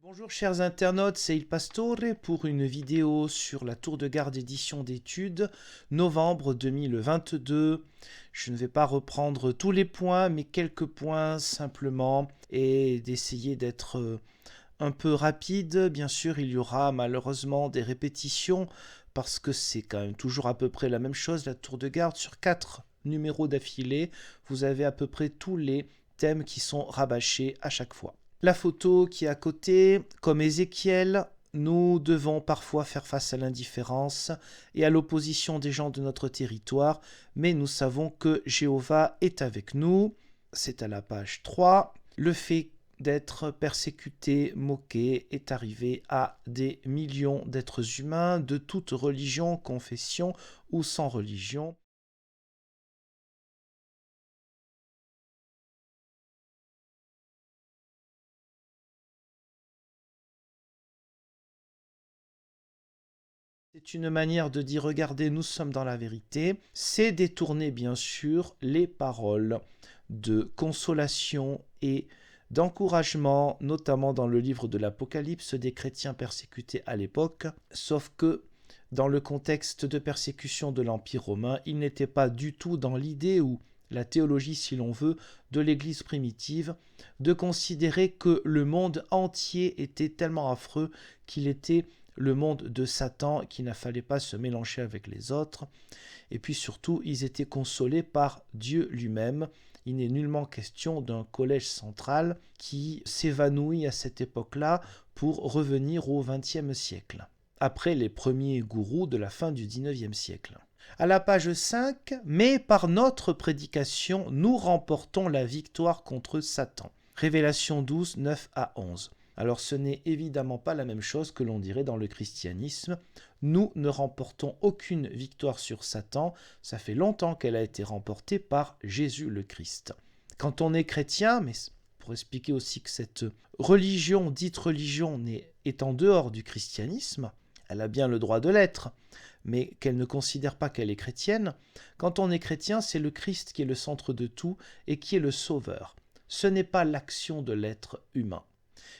Bonjour chers internautes, c'est Il Pastore pour une vidéo sur la Tour de Garde édition d'études, novembre 2022. Je ne vais pas reprendre tous les points, mais quelques points simplement, et d'essayer d'être un peu rapide. Bien sûr, il y aura malheureusement des répétitions, parce que c'est quand même toujours à peu près la même chose. La Tour de Garde, sur 4 numéros d'affilée, vous avez à peu près tous les thèmes qui sont rabâchés à chaque fois. La photo qui est à côté, comme Ézéchiel, nous devons parfois faire face à l'indifférence et à l'opposition des gens de notre territoire, mais nous savons que Jéhovah est avec nous. C'est à la page 3. Le fait d'être persécuté, moqué, est arrivé à des millions d'êtres humains de toute religion, confession ou sans religion. C'est une manière de dire regardez, nous sommes dans la vérité. C'est détourner bien sûr les paroles de consolation et d'encouragement, notamment dans le livre de l'Apocalypse des chrétiens persécutés à l'époque, sauf que dans le contexte de persécution de l'Empire romain, il n'était pas du tout dans l'idée ou la théologie, si l'on veut, de l'Église primitive, de considérer que le monde entier était tellement affreux qu'il était le monde de Satan, qu'il ne fallait pas se mélanger avec les autres. Et puis surtout, ils étaient consolés par Dieu lui-même. Il n'est nullement question d'un collège central qui s'évanouit à cette époque-là pour revenir au XXe siècle, après les premiers gourous de la fin du XIXe siècle. À la page 5, mais par notre prédication, nous remportons la victoire contre Satan. Révélation 12, 9 à 11. Alors ce n'est évidemment pas la même chose que l'on dirait dans le christianisme. Nous ne remportons aucune victoire sur Satan, ça fait longtemps qu'elle a été remportée par Jésus le Christ. Quand on est chrétien, mais pour expliquer aussi que cette religion, dite religion, est en dehors du christianisme, elle a bien le droit de l'être, mais qu'elle ne considère pas qu'elle est chrétienne, quand on est chrétien, c'est le Christ qui est le centre de tout et qui est le sauveur. Ce n'est pas l'action de l'être humain.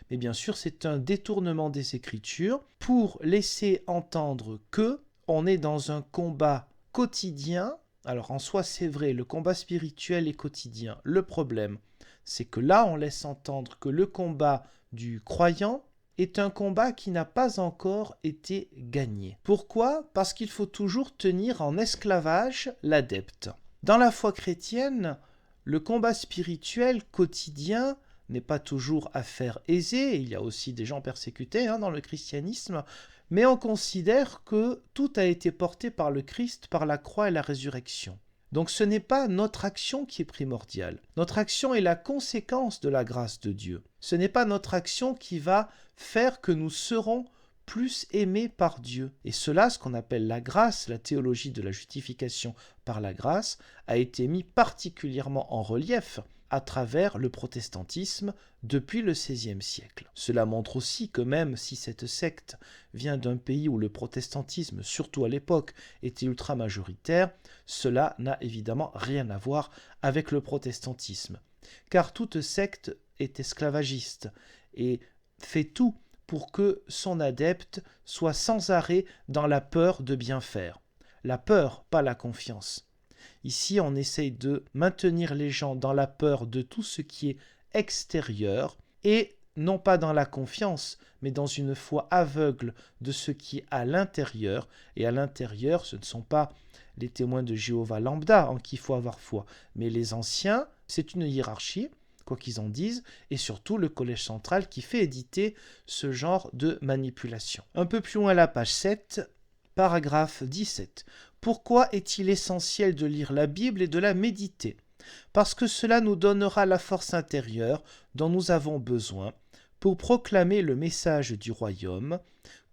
Mais bien sûr, c'est un détournement des Écritures pour laisser entendre que on est dans un combat quotidien. Alors en soi, c'est vrai, le combat spirituel est quotidien. Le problème, c'est que là, on laisse entendre que le combat du croyant est un combat qui n'a pas encore été gagné. Pourquoi ? Parce qu'il faut toujours tenir en esclavage l'adepte. Dans la foi chrétienne, le combat spirituel quotidien n'est pas toujours affaire aisée, il y a aussi des gens persécutés dans le christianisme, mais on considère que tout a été porté par le Christ, par la croix et la résurrection. Donc ce n'est pas notre action qui est primordiale. Notre action est la conséquence de la grâce de Dieu. Ce n'est pas notre action qui va faire que nous serons plus aimés par Dieu. Et cela, ce qu'on appelle la grâce, la théologie de la justification par la grâce, a été mis particulièrement en relief à travers le protestantisme depuis le XVIe siècle. Cela montre aussi que même si cette secte vient d'un pays où le protestantisme, surtout à l'époque, était ultra majoritaire, cela n'a évidemment rien à voir avec le protestantisme. Car toute secte est esclavagiste et fait tout pour que son adepte soit sans arrêt dans la peur de bien faire. La peur, pas la confiance. Ici, on essaye de maintenir les gens dans la peur de tout ce qui est extérieur et non pas dans la confiance, mais dans une foi aveugle de ce qui est à l'intérieur. Et à l'intérieur, ce ne sont pas les témoins de Jéhovah lambda en qui il faut avoir foi, mais les anciens, c'est une hiérarchie, quoi qu'ils en disent, et surtout le collège central qui fait éditer ce genre de manipulation. Un peu plus loin à la page 7, paragraphe 17. Pourquoi est-il essentiel de lire la Bible et de la méditer ? Parce que cela nous donnera la force intérieure dont nous avons besoin pour proclamer le message du royaume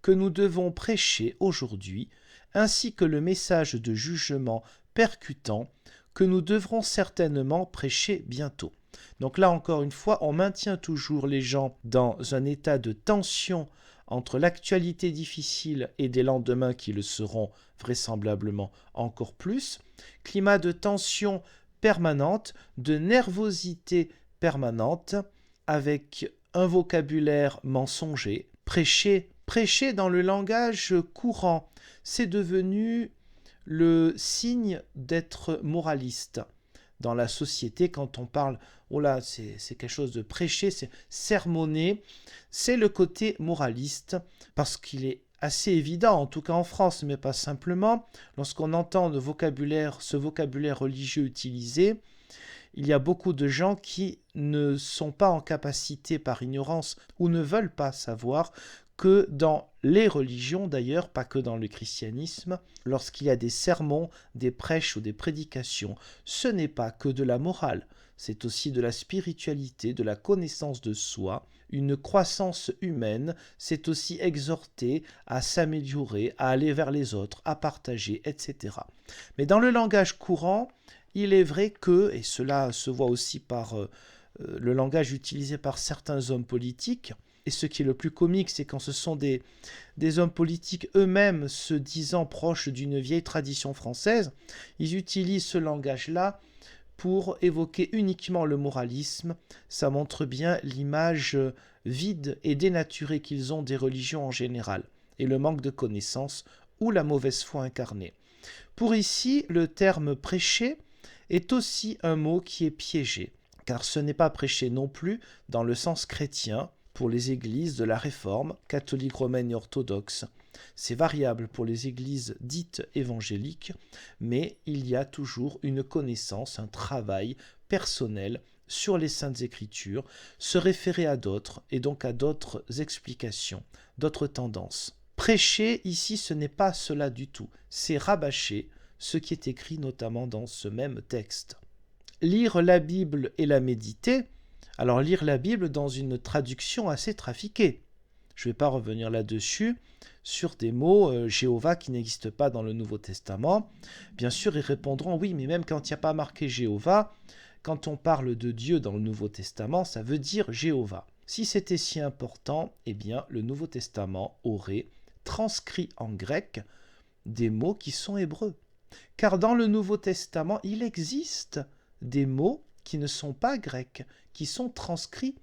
que nous devons prêcher aujourd'hui, ainsi que le message de jugement percutant que nous devrons certainement prêcher bientôt. Donc là encore une fois, on maintient toujours les gens dans un état de tension entre l'actualité difficile et des lendemains qui le seront vraisemblablement encore plus, climat de tension permanente, de nervosité permanente, avec un vocabulaire mensonger, prêcher dans le langage courant. C'est devenu le signe d'être moraliste. Dans la société, quand on parle, oh là, c'est quelque chose de prêcher, c'est sermonner, c'est le côté moraliste, parce qu'il est assez évident, en tout cas en France, mais pas simplement, lorsqu'on entend ce vocabulaire religieux utilisé, il y a beaucoup de gens qui ne sont pas en capacité par ignorance ou ne veulent pas savoir que dans les religions d'ailleurs, pas que dans le christianisme, lorsqu'il y a des sermons, des prêches ou des prédications, ce n'est pas que de la morale, c'est aussi de la spiritualité, de la connaissance de soi, une croissance humaine, c'est aussi exhorter à s'améliorer, à aller vers les autres, à partager, etc. Mais dans le langage courant, il est vrai que, et cela se voit aussi par le langage utilisé par certains hommes politiques, et ce qui est le plus comique, c'est quand ce sont des hommes politiques eux-mêmes se disant proches d'une vieille tradition française, ils utilisent ce langage-là pour évoquer uniquement le moralisme. Ça montre bien l'image vide et dénaturée qu'ils ont des religions en général, et le manque de connaissances ou la mauvaise foi incarnée. Pour ici, le terme prêcher est aussi un mot qui est piégé, car ce n'est pas prêcher non plus dans le sens chrétien pour les églises de la Réforme, catholique, romaine et orthodoxe. C'est variable pour les églises dites évangéliques, mais il y a toujours une connaissance, un travail personnel sur les Saintes Écritures, se référer à d'autres et donc à d'autres explications, d'autres tendances. Prêcher ici, ce n'est pas cela du tout, c'est rabâcher ce qui est écrit notamment dans ce même texte. Lire la Bible et la méditer, alors lire la Bible dans une traduction assez trafiquée. Je ne vais pas revenir là-dessus, sur des mots Jéhovah qui n'existent pas dans le Nouveau Testament. Bien sûr, ils répondront, oui, mais même quand il n'y a pas marqué Jéhovah, quand on parle de Dieu dans le Nouveau Testament, ça veut dire Jéhovah. Si c'était si important, eh bien, le Nouveau Testament aurait transcrit en grec des mots qui sont hébreux. Car dans le Nouveau Testament, il existe des mots qui ne sont pas grecs, qui sont transcrits.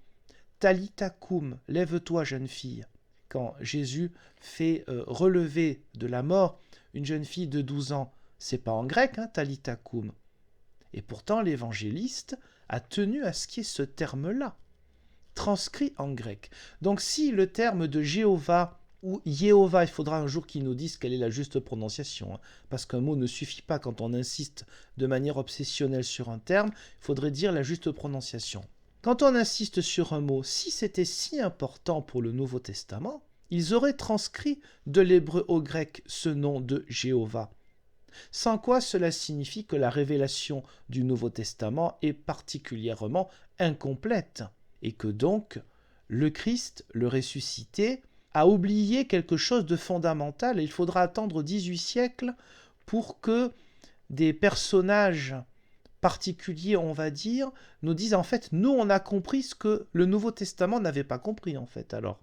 Talitha koum, lève-toi jeune fille. Quand Jésus fait relever de la mort une jeune fille de 12 ans, c'est pas en grec, Talitha koum. Et pourtant l'évangéliste a tenu à ce qu'il y ait ce terme-là, transcrit en grec. Donc si le terme de Jéhovah ou Yehovah, il faudra un jour qu'ils nous disent quelle est la juste prononciation, parce qu'un mot ne suffit pas quand on insiste de manière obsessionnelle sur un terme, il faudrait dire la juste prononciation. Quand on insiste sur un mot, si c'était si important pour le Nouveau Testament, ils auraient transcrit de l'hébreu au grec ce nom de Jéhovah. Sans quoi cela signifie que la révélation du Nouveau Testament est particulièrement incomplète, et que donc le Christ, le ressuscité, a oublié quelque chose de fondamental, et il faudra attendre 18 siècles pour que des personnages particuliers, on va dire, nous disent en fait, nous on a compris ce que le Nouveau Testament n'avait pas compris en fait. Alors,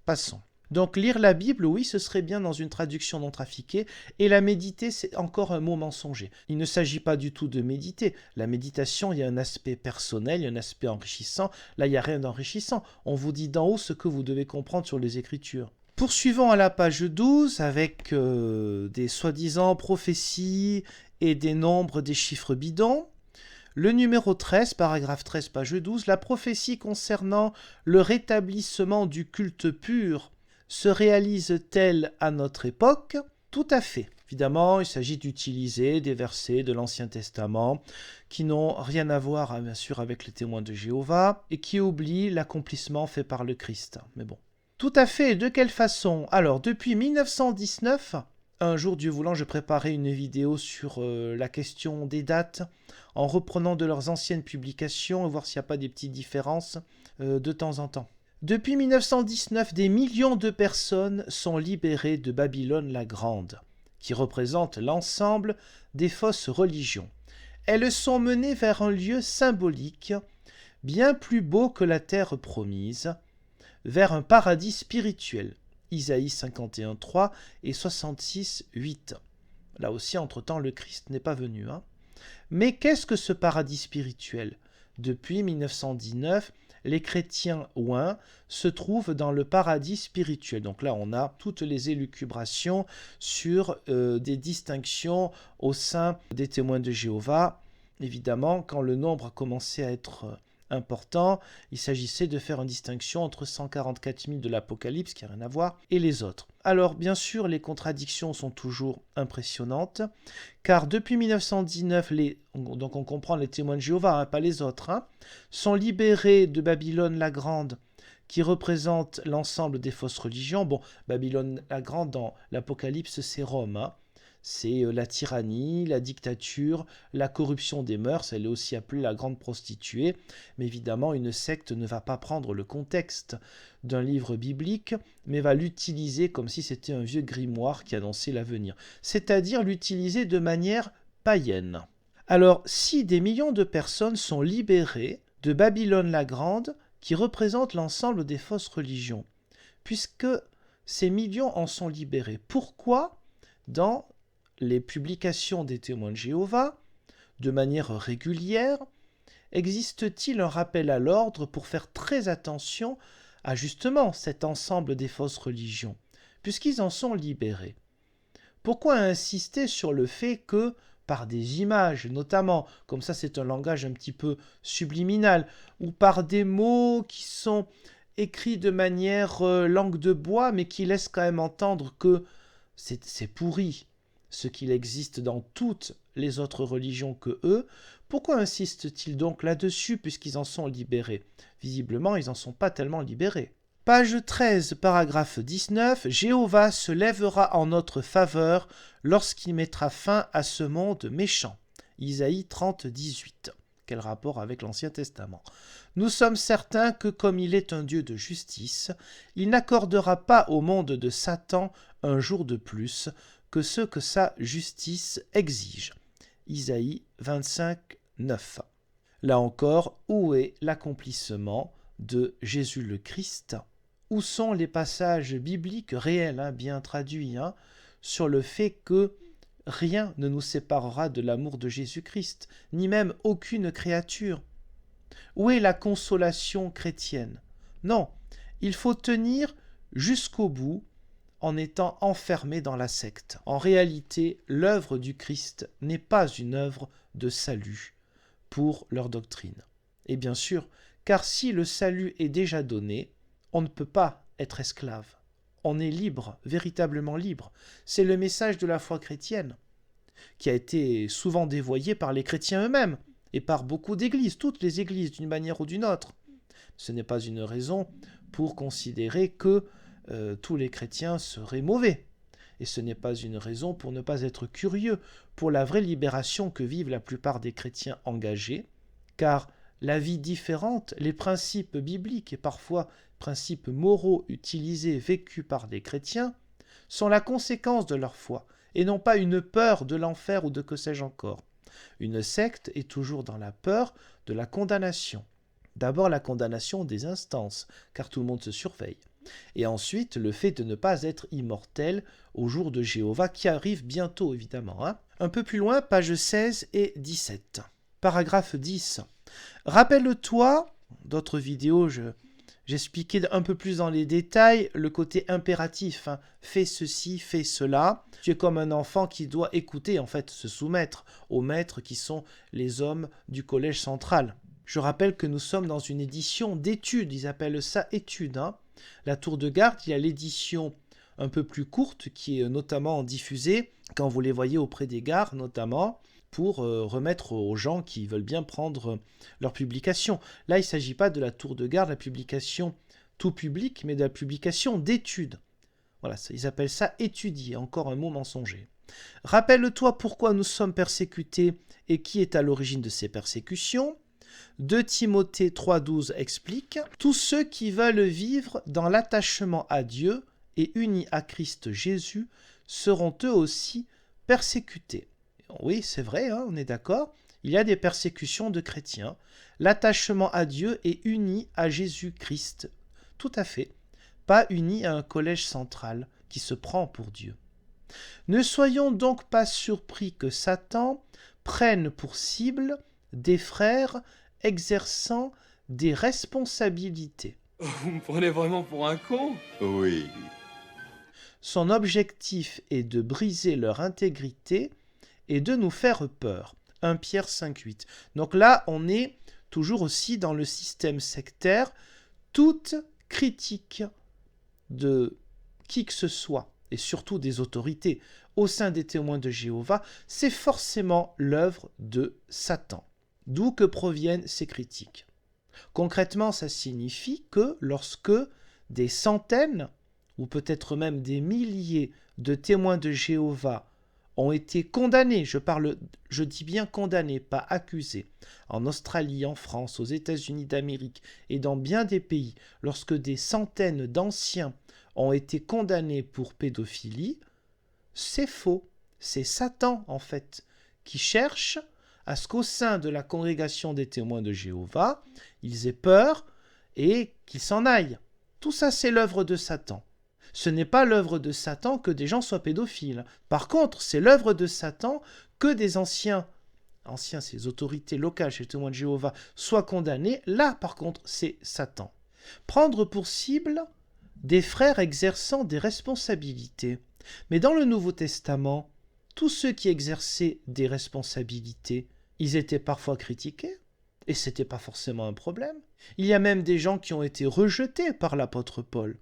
passons. Donc lire la Bible, oui, ce serait bien dans une traduction non trafiquée, et la méditer, c'est encore un mot mensonger. Il ne s'agit pas du tout de méditer. La méditation, il y a un aspect personnel, il y a un aspect enrichissant. Là, il n'y a rien d'enrichissant. On vous dit d'en haut ce que vous devez comprendre sur les Écritures. Poursuivons à la page 12 avec des soi-disant prophéties et des nombres, des chiffres bidons. Le numéro 13, paragraphe 13, page 12, la prophétie concernant le rétablissement du culte pur se réalise-t-elle à notre époque? Tout à fait. Évidemment, il s'agit d'utiliser des versets de l'Ancien Testament qui n'ont rien à voir, bien sûr, avec les témoins de Jéhovah et qui oublient l'accomplissement fait par le Christ. Mais bon. Tout à fait. De quelle façon? Alors, depuis 1919, un jour, Dieu voulant, je préparais une vidéo sur la question des dates en reprenant de leurs anciennes publications et voir s'il n'y a pas des petites différences de temps en temps. Depuis 1919, des millions de personnes sont libérées de Babylone la Grande, qui représente l'ensemble des fausses religions. Elles sont menées vers un lieu symbolique, bien plus beau que la terre promise, vers un paradis spirituel. Isaïe 51.3 et 66.8. Là aussi, entre-temps, le Christ n'est pas venu. Mais qu'est-ce que ce paradis spirituel? Depuis 1919, les chrétiens ouins se trouvent dans le paradis spirituel. Donc là, on a toutes les élucubrations sur des distinctions au sein des témoins de Jéhovah. Évidemment, quand le nombre a commencé à être important, il s'agissait de faire une distinction entre 144 000 de l'Apocalypse, qui n'a rien à voir, et les autres. Alors, bien sûr, les contradictions sont toujours impressionnantes, car depuis 1919, donc on comprend les témoins de Jéhovah, pas les autres, sont libérés de Babylone la Grande, qui représente l'ensemble des fausses religions. Bon, Babylone la Grande, dans l'Apocalypse, c'est Rome, c'est la tyrannie, la dictature, la corruption des mœurs, elle est aussi appelée la grande prostituée, mais évidemment une secte ne va pas prendre le contexte d'un livre biblique, mais va l'utiliser comme si c'était un vieux grimoire qui annonçait l'avenir, c'est-à-dire l'utiliser de manière païenne. Alors, si des millions de personnes sont libérées de Babylone la Grande, qui représente l'ensemble des fausses religions, puisque ces millions en sont libérés, pourquoi dans les publications des témoins de Jéhovah, de manière régulière, existe-t-il un rappel à l'ordre pour faire très attention à justement cet ensemble des fausses religions, puisqu'ils en sont libérés? Pourquoi insister sur le fait que, par des images notamment, comme ça c'est un langage un petit peu subliminal, ou par des mots qui sont écrits de manière langue de bois, mais qui laissent quand même entendre que c'est pourri, ce qu'il existe dans toutes les autres religions que eux, pourquoi insistent-ils donc là-dessus puisqu'ils en sont libérés? Visiblement, ils n'en sont pas tellement libérés. Page 13, paragraphe 19, Jéhovah se lèvera en notre faveur lorsqu'il mettra fin à ce monde méchant. Isaïe 30, 18. Quel rapport avec l'Ancien Testament? Nous sommes certains que comme il est un Dieu de justice, il n'accordera pas au monde de Satan un jour de plus que ce que sa justice exige. Isaïe 25, 9. Là encore, où est l'accomplissement de Jésus le Christ? Où sont les passages bibliques réels, bien traduits, sur le fait que rien ne nous séparera de l'amour de Jésus-Christ, ni même aucune créature? Où est la consolation chrétienne? Non, il faut tenir jusqu'au bout en étant enfermé dans la secte. En réalité, l'œuvre du Christ n'est pas une œuvre de salut pour leur doctrine. Et bien sûr, car si le salut est déjà donné, on ne peut pas être esclave. On est libre, véritablement libre. C'est le message de la foi chrétienne, qui a été souvent dévoyé par les chrétiens eux-mêmes et par beaucoup d'églises, toutes les églises d'une manière ou d'une autre. Ce n'est pas une raison pour considérer que tous les chrétiens seraient mauvais. Et ce n'est pas une raison pour ne pas être curieux pour la vraie libération que vivent la plupart des chrétiens engagés, car la vie différente, les principes bibliques et parfois principes moraux utilisés, vécus par des chrétiens, sont la conséquence de leur foi, et non pas une peur de l'enfer ou de que sais-je encore. Une secte est toujours dans la peur de la condamnation. D'abord la condamnation des instances, car tout le monde se surveille. Et ensuite, le fait de ne pas être immortel au jour de Jéhovah, qui arrive bientôt, évidemment. Un peu plus loin, pages 16 et 17. Paragraphe 10. Rappelle-toi, d'autres vidéos, j'expliquais un peu plus dans les détails le côté impératif. Fais ceci, fais cela. Tu es comme un enfant qui doit écouter, en fait, se soumettre aux maîtres qui sont les hommes du collège central. Je rappelle que nous sommes dans une édition d'études, ils appellent ça études. La Tour de Garde, il y a l'édition un peu plus courte qui est notamment diffusée quand vous les voyez auprès des gares notamment pour remettre aux gens qui veulent bien prendre leur publication. Là, il ne s'agit pas de la Tour de Garde, la publication tout public, mais de la publication d'études. Voilà, ils appellent ça étudier, encore un mot mensonger. Rappelle-toi pourquoi nous sommes persécutés et qui est à l'origine de ces persécutions. 2 Timothée 3,12 explique « Tous ceux qui veulent vivre dans l'attachement à Dieu et unis à Christ Jésus seront eux aussi persécutés. » Oui, c'est vrai, on est d'accord. Il y a des persécutions de chrétiens. L'attachement à Dieu est uni à Jésus-Christ. Tout à fait. Pas uni à un collège central qui se prend pour Dieu. Ne soyons donc pas surpris que Satan prenne pour cible des frères exerçant des responsabilités. Vous me prenez vraiment pour un con? Oui. Son objectif est de briser leur intégrité et de nous faire peur. 1 Pierre 5,8. Donc là, on est toujours aussi dans le système sectaire. Toute critique de qui que ce soit, et surtout des autorités au sein des témoins de Jéhovah, c'est forcément l'œuvre de Satan. D'où que proviennent ces critiques. Concrètement, ça signifie que lorsque des centaines, ou peut-être même des milliers de témoins de Jéhovah ont été condamnés, je dis bien condamnés, pas accusés, en Australie, en France, aux États-Unis d'Amérique et dans bien des pays, lorsque des centaines d'anciens ont été condamnés pour pédophilie, c'est faux. C'est Satan, en fait, qui cherche à ce qu'au sein de la congrégation des témoins de Jéhovah, ils aient peur et qu'ils s'en aillent. Tout ça, c'est l'œuvre de Satan. Ce n'est pas l'œuvre de Satan que des gens soient pédophiles. Par contre, c'est l'œuvre de Satan que des anciens, ces autorités locales chez les témoins de Jéhovah, soient condamnés. Là, par contre, c'est Satan. Prendre pour cible des frères exerçant des responsabilités. Mais dans le Nouveau Testament, tous ceux qui exerçaient des responsabilités, ils étaient parfois critiqués, et ce n'était pas forcément un problème. Il y a même des gens qui ont été rejetés par l'apôtre Paul,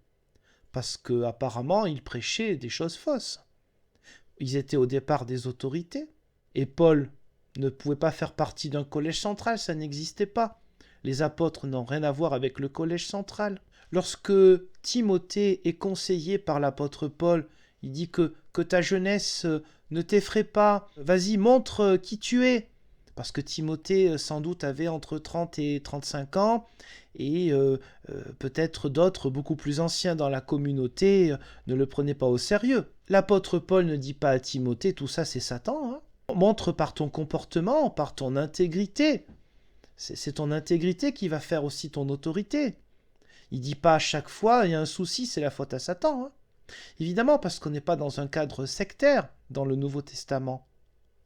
parce qu'apparemment, ils prêchaient des choses fausses. Ils étaient au départ des autorités, et Paul ne pouvait pas faire partie d'un collège central, ça n'existait pas. Les apôtres n'ont rien à voir avec le collège central. Lorsque Timothée est conseillé par l'apôtre Paul, il dit que ta jeunesse ne t'effraie pas, vas-y, montre qui tu es. Parce que Timothée, sans doute, avait entre 30 et 35 ans, et peut-être d'autres, beaucoup plus anciens dans la communauté, ne le prenaient pas au sérieux. L'apôtre Paul ne dit pas à Timothée, tout ça c'est Satan, hein. Montre par ton comportement, par ton intégrité. C'est ton intégrité qui va faire aussi ton autorité. Il ne dit pas à chaque fois, il y a un souci, c'est la faute à Satan, hein. Évidemment, parce qu'on n'est pas dans un cadre sectaire dans le Nouveau Testament.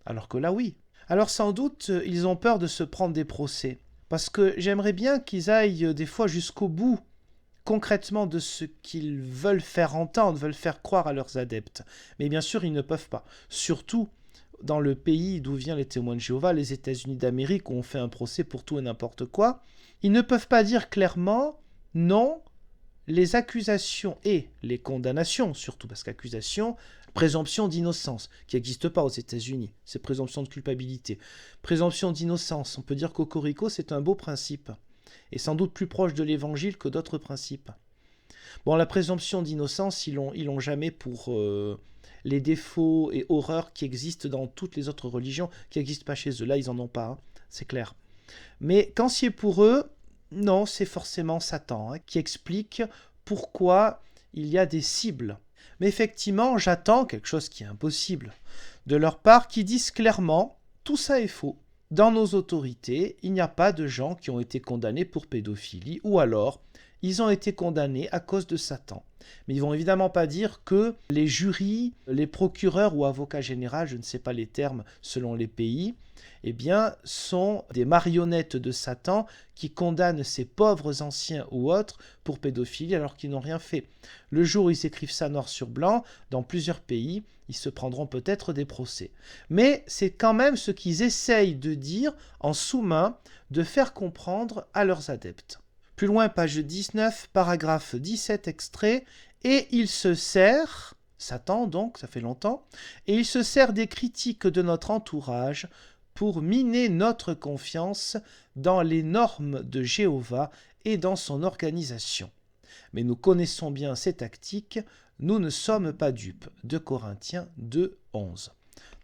Alors que là, oui. Alors sans doute, ils ont peur de se prendre des procès. Parce que j'aimerais bien qu'ils aillent des fois jusqu'au bout, concrètement, de ce qu'ils veulent faire entendre, veulent faire croire à leurs adeptes. Mais bien sûr, ils ne peuvent pas. Surtout dans le pays d'où viennent les témoins de Jéhovah, les États-Unis d'Amérique, où on fait un procès pour tout et n'importe quoi. Ils ne peuvent pas dire clairement « non ». Les accusations et les condamnations, surtout parce qu'accusation, présomption d'innocence, qui n'existe pas aux États-Unis, c'est présomption de culpabilité. Présomption d'innocence, on peut dire qu'Cocorico, c'est un beau principe, et sans doute plus proche de l'Évangile que d'autres principes. Bon, la présomption d'innocence, ils l'ont jamais pour les défauts et horreurs qui existent dans toutes les autres religions, qui n'existent pas chez eux. Là, ils n'en ont pas, hein, c'est clair. Mais quand c'est pour eux, non, c'est forcément Satan qui explique pourquoi il y a des cibles. Mais effectivement, j'attends quelque chose qui est impossible de leur part, qui disent clairement « tout ça est faux ». Dans nos autorités, il n'y a pas de gens qui ont été condamnés pour pédophilie, ou alors ils ont été condamnés à cause de Satan. Mais ils vont évidemment pas dire que les jurys, les procureurs ou avocats généraux, je ne sais pas les termes selon les pays, eh bien, sont des marionnettes de Satan qui condamnent ces pauvres anciens ou autres pour pédophilie alors qu'ils n'ont rien fait. Le jour où ils écrivent ça noir sur blanc, dans plusieurs pays, ils se prendront peut-être des procès. Mais c'est quand même ce qu'ils essayent de dire en sous-main, de faire comprendre à leurs adeptes. Plus loin, page 19, paragraphe 17 extrait, et il se sert, Satan donc, ça fait longtemps, et il se sert des critiques de notre entourage pour miner notre confiance dans les normes de Jéhovah et dans son organisation. Mais nous connaissons bien ces tactiques, nous ne sommes pas dupes. 2 Corinthiens 2, 11.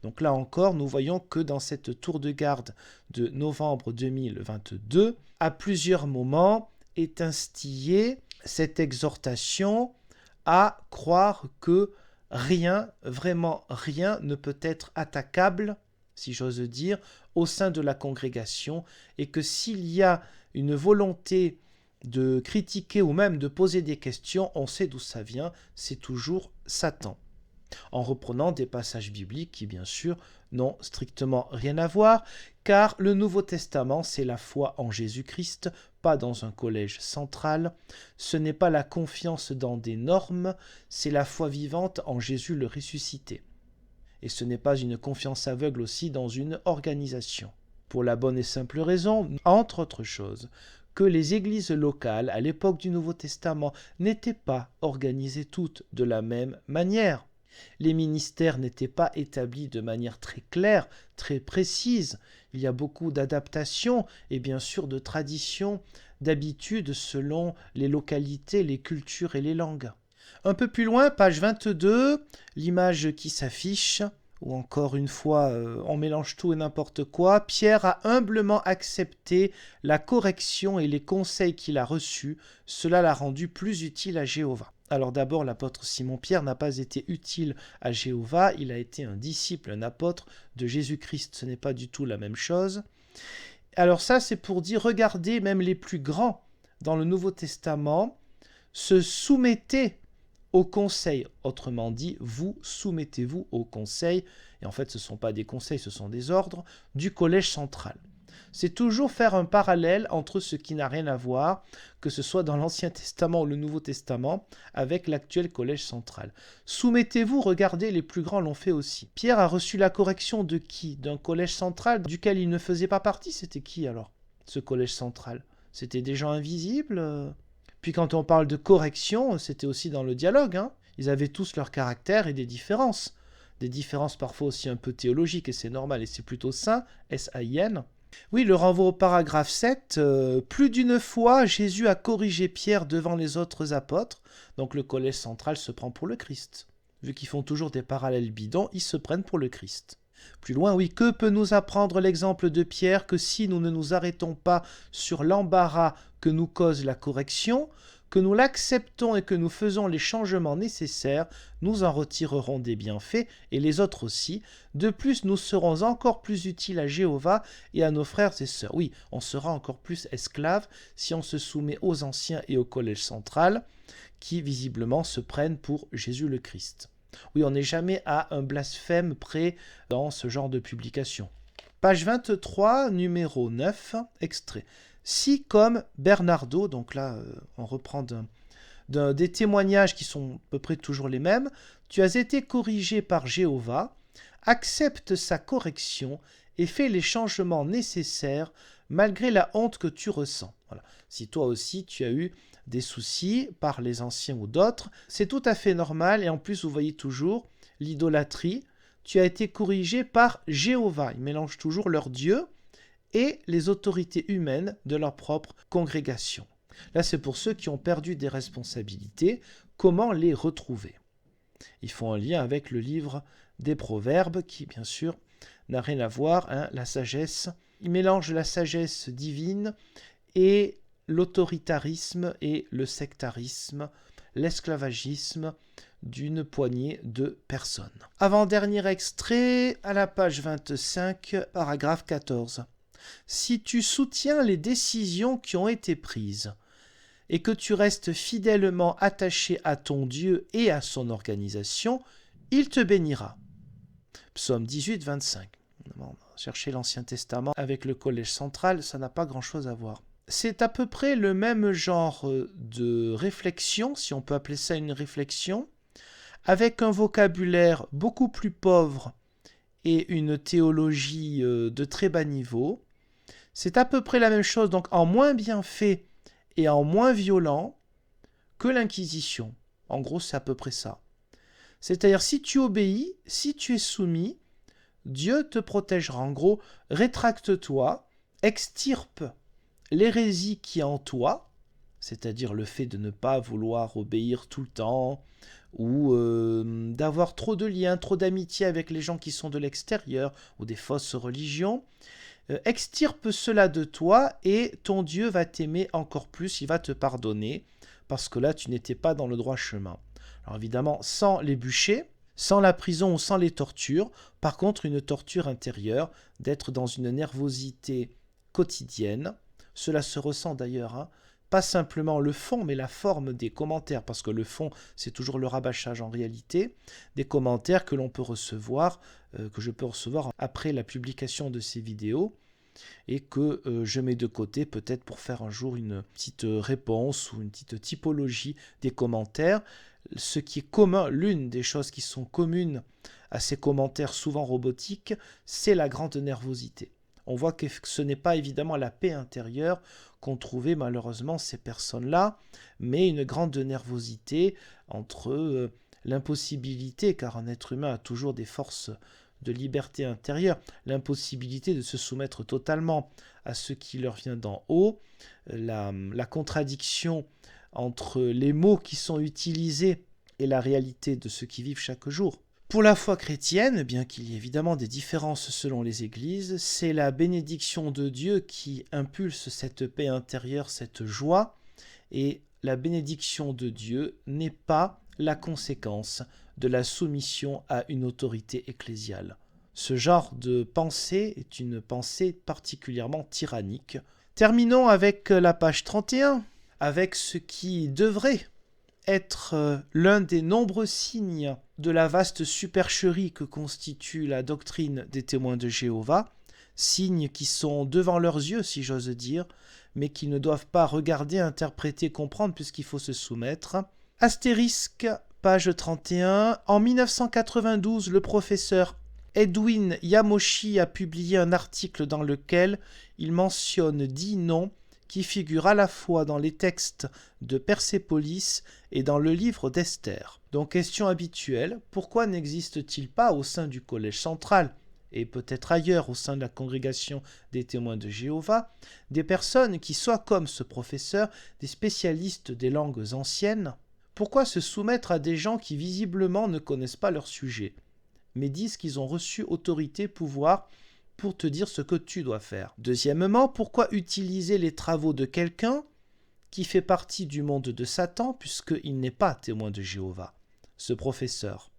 Donc là encore, nous voyons que dans cette tour de garde de novembre 2022, à plusieurs moments est instillée cette exhortation à croire que rien, vraiment rien, ne peut être attaquable, si j'ose dire, au sein de la congrégation, et que s'il y a une volonté de critiquer ou même de poser des questions, on sait d'où ça vient, c'est toujours Satan. En reprenant des passages bibliques qui, bien sûr, n'ont strictement rien à voir, car le Nouveau Testament, c'est la foi en Jésus-Christ, pas dans un collège central. Ce n'est pas la confiance dans des normes, c'est la foi vivante en Jésus le ressuscité. Et ce n'est pas une confiance aveugle aussi dans une organisation. Pour la bonne et simple raison, entre autres choses, que les églises locales, à l'époque du Nouveau Testament, n'étaient pas organisées toutes de la même manière. Les ministères n'étaient pas établis de manière très claire, très précise. Il y a beaucoup d'adaptations et bien sûr de traditions, d'habitudes selon les localités, les cultures et les langues. Un peu plus loin, page 22, l'image qui s'affiche, où encore une fois on mélange tout et n'importe quoi. Pierre a humblement accepté la correction et les conseils qu'il a reçus. Cela l'a rendu plus utile à Jéhovah. Alors d'abord, l'apôtre Simon-Pierre n'a pas été utile à Jéhovah, il a été un disciple, un apôtre de Jésus-Christ. Ce n'est pas du tout la même chose. Alors ça, c'est pour dire, regardez, même les plus grands dans le Nouveau Testament se soumettaient au conseil. Autrement dit, vous soumettez-vous au conseil, et en fait ce ne sont pas des conseils, ce sont des ordres, du collège central. C'est toujours faire un parallèle entre ce qui n'a rien à voir, que ce soit dans l'Ancien Testament ou le Nouveau Testament, avec l'actuel collège central. Soumettez-vous, regardez, les plus grands l'ont fait aussi. Pierre a reçu la correction de qui? D'un collège central duquel il ne faisait pas partie. C'était qui alors, ce collège central? C'était des gens invisibles? Puis quand on parle de correction, c'était aussi dans le dialogue. Ils avaient tous leur caractère et des différences. Des différences parfois aussi un peu théologiques, et c'est normal, et c'est plutôt sain, S-A-I-N. Oui, le renvoi au paragraphe 7. Plus d'une fois, Jésus a corrigé Pierre devant les autres apôtres. Donc le collège central se prend pour le Christ. Vu qu'ils font toujours des parallèles bidons, ils se prennent pour le Christ. Plus loin, oui, que peut nous apprendre l'exemple de Pierre que si nous ne nous arrêtons pas sur l'embarras que nous cause la correction, que nous l'acceptons et que nous faisons les changements nécessaires, nous en retirerons des bienfaits et les autres aussi. De plus, nous serons encore plus utiles à Jéhovah et à nos frères et sœurs. Oui, on sera encore plus esclaves si on se soumet aux anciens et au collège central qui visiblement se prennent pour Jésus le Christ. Oui, on n'est jamais à un blasphème près dans ce genre de publication. Page 23, numéro 9, extrait. Si comme Bernardo, donc là on reprend des témoignages qui sont à peu près toujours les mêmes, tu as été corrigé par Jéhovah, accepte sa correction et fais les changements nécessaires malgré la honte que tu ressens. Voilà. Si toi aussi tu as eu des soucis par les anciens ou d'autres, c'est tout à fait normal et en plus vous voyez toujours l'idolâtrie, tu as été corrigé par Jéhovah, ils mélangent toujours leur Dieu et les autorités humaines de leur propre congrégation. Là, c'est pour ceux qui ont perdu des responsabilités, comment les retrouver? Ils font un lien avec le livre des Proverbes, qui, bien sûr, n'a rien à voir, la sagesse. Ils mélangent la sagesse divine et l'autoritarisme et le sectarisme, l'esclavagisme d'une poignée de personnes. Avant-dernier extrait, à la page 25, paragraphe 14. Si tu soutiens les décisions qui ont été prises et que tu restes fidèlement attaché à ton Dieu et à son organisation, il te bénira. Psaume 18, 25. Chercher l'Ancien Testament avec le collège central, ça n'a pas grand-chose à voir. C'est à peu près le même genre de réflexion, si on peut appeler ça une réflexion, avec un vocabulaire beaucoup plus pauvre et une théologie de très bas niveau. C'est à peu près la même chose, donc en moins bien fait et en moins violent que l'Inquisition. En gros, c'est à peu près ça. C'est-à-dire, si tu obéis, si tu es soumis, Dieu te protégera. En gros, rétracte-toi, extirpe l'hérésie qui est en toi, c'est-à-dire le fait de ne pas vouloir obéir tout le temps, ou d'avoir trop de liens, trop d'amitié avec les gens qui sont de l'extérieur, ou des fausses religions. Extirpe cela de toi et ton Dieu va t'aimer encore plus, il va te pardonner, parce que là tu n'étais pas dans le droit chemin. Alors évidemment, sans les bûchers, sans la prison ou sans les tortures, par contre une torture intérieure, d'être dans une nervosité quotidienne, cela se ressent d'ailleurs, pas simplement le fond, mais la forme des commentaires, parce que le fond, c'est toujours le rabâchage en réalité, des commentaires que l'on peut recevoir, que je peux recevoir après la publication de ces vidéos, et que je mets de côté peut-être pour faire un jour une petite réponse ou une petite typologie des commentaires. Ce qui est commun, l'une des choses qui sont communes à ces commentaires souvent robotiques, c'est la grande nervosité. On voit que ce n'est pas évidemment la paix intérieure qu'ont trouvé malheureusement ces personnes-là, mais une grande nervosité entre l'impossibilité, car un être humain a toujours des forces de liberté intérieure, l'impossibilité de se soumettre totalement à ce qui leur vient d'en haut, la contradiction entre les mots qui sont utilisés et la réalité de ceux qui vivent chaque jour. Pour la foi chrétienne, bien qu'il y ait évidemment des différences selon les églises, c'est la bénédiction de Dieu qui impulse cette paix intérieure, cette joie, et la bénédiction de Dieu n'est pas la conséquence de la soumission à une autorité ecclésiale. Ce genre de pensée est une pensée particulièrement tyrannique. Terminons avec la page 31, avec ce qui devrait être l'un des nombreux signes de la vaste supercherie que constitue la doctrine des témoins de Jéhovah, signes qui sont devant leurs yeux, si j'ose dire, mais qui ne doivent pas regarder, interpréter, comprendre, puisqu'il faut se soumettre. Astérisque, page 31. En 1992, le professeur Edwin Yamoshi a publié un article dans lequel il mentionne 10 noms qui figurent à la fois dans les textes de Persépolis et dans le livre d'Esther. Donc, question habituelle, pourquoi n'existe-t-il pas au sein du Collège central, et peut-être ailleurs au sein de la congrégation des témoins de Jéhovah, des personnes qui soient comme ce professeur, des spécialistes des langues anciennes? Pourquoi se soumettre à des gens qui visiblement ne connaissent pas leur sujet, mais disent qu'ils ont reçu autorité, pouvoir, pour te dire ce que tu dois faire? Deuxièmement, pourquoi utiliser les travaux de quelqu'un qui fait partie du monde de Satan, puisqu'il n'est pas témoin de Jéhovah, ce professeur?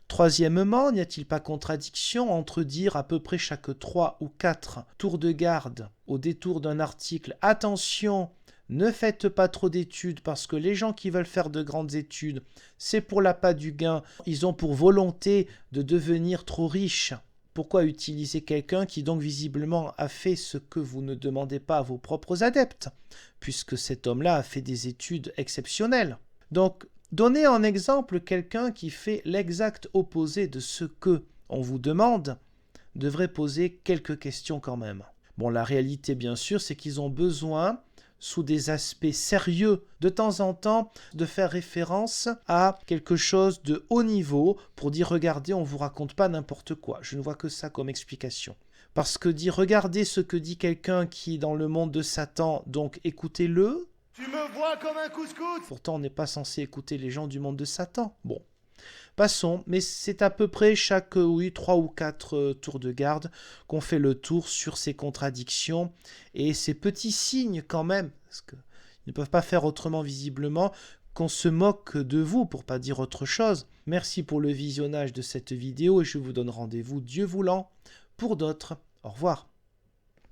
Troisièmement, n'y a-t-il pas contradiction entre dire à peu près chaque 3 ou 4 tours de garde au détour d'un article « Attention, ne faites pas trop d'études parce que les gens qui veulent faire de grandes études, c'est pour l'appât du gain, ils ont pour volonté de devenir trop riches ». Pourquoi utiliser quelqu'un qui donc visiblement a fait ce que vous ne demandez pas à vos propres adeptes, puisque cet homme-là a fait des études exceptionnelles? Donc, donnez en exemple quelqu'un qui fait l'exact opposé de ce que on vous demande, devrait poser quelques questions quand même. Bon, la réalité bien sûr, c'est qu'ils ont besoin, sous des aspects sérieux, de temps en temps, de faire référence à quelque chose de haut niveau pour dire « Regardez, on ne vous raconte pas n'importe quoi ». Je ne vois que ça comme explication. Parce que dire « Regardez ce que dit quelqu'un qui est dans le monde de Satan, donc écoutez-le ». Tu me vois comme un couscous. Pourtant, on n'est pas censé écouter les gens du monde de Satan. Bon. Passons, mais c'est à peu près chaque 3 ou 4 tours de garde qu'on fait le tour sur ces contradictions et ces petits signes quand même, parce qu'ils ne peuvent pas faire autrement visiblement, qu'on se moque de vous pour pas dire autre chose. Merci pour le visionnage de cette vidéo et je vous donne rendez-vous, Dieu voulant, pour d'autres. Au revoir.